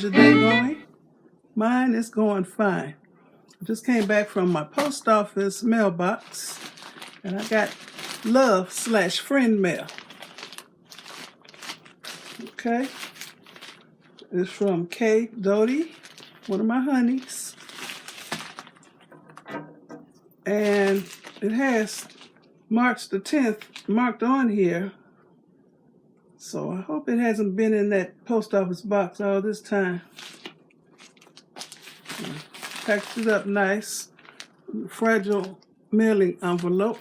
How's your day going? Mine is going fine. I just came back from my post office mailbox and I got love/friend mail. Okay. It's from K. Doty, one of my honeys. And it has March the 10th marked on here. So I hope it hasn't been in that post office box all this time. Packed it up nice. Fragile mailing envelope.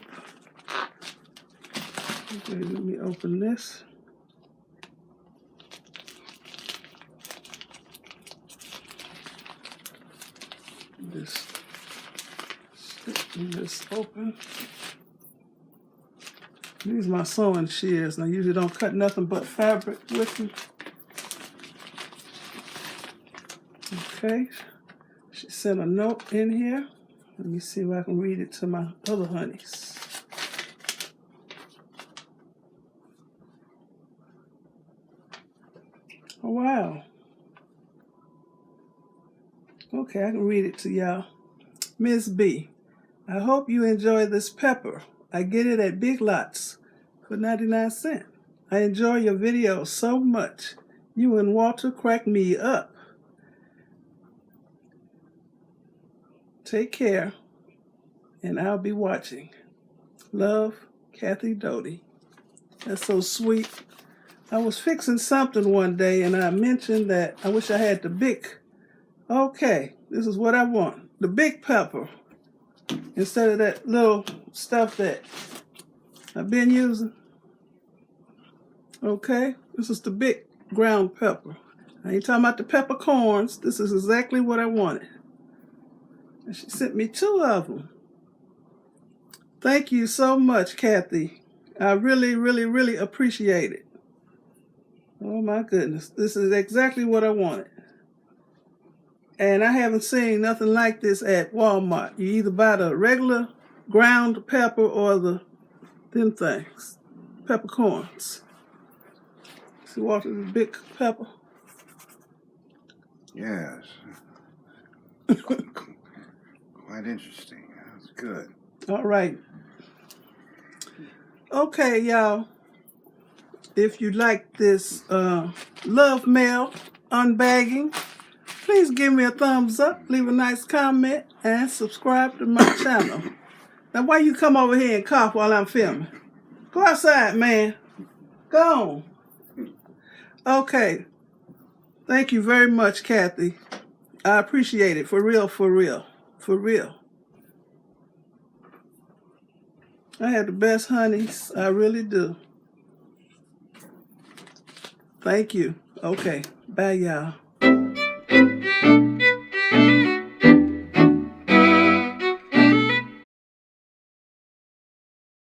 Okay, let me open this. Just stick this open. These are my sewing shears, and I usually don't cut nothing but fabric with them. Okay, she sent a note in here. Let me see if I can read it to my other honeys. Oh, wow. Okay, I can read it to y'all. Ms. B, I hope you enjoy this pepper. I get it at Big Lots for 99 cents. I enjoy your videos so much. You and Walter crack me up. Take care, and I'll be watching. Love, Kathy Doty. That's so sweet. I was fixing something one day, and I mentioned that I wish I had the big. Okay, this is what I want. The big pepper. Instead of that little stuff that I've been using. Okay, this is the big ground pepper. I ain't talking about the peppercorns. This is exactly what I wanted. And she sent me 2 of them. Thank you so much, Kathy. I really, really, really appreciate it. Oh my goodness, this is exactly what I wanted. And I haven't seen nothing like this at Walmart. You either buy the regular ground pepper or them things, peppercorns. See, Walter's big pepper. Yes. Quite interesting. That's good. All right. Okay, y'all. If you like this love mail unbagging, please give me a thumbs up, leave a nice comment, and subscribe to my channel. Now, why you come over here and cough while I'm filming? Go outside, man. Go on. Okay. Thank you very much, Kathy. I appreciate it. For real, for real. For real. I have the best honeys. I really do. Thank you. Okay. Bye, y'all.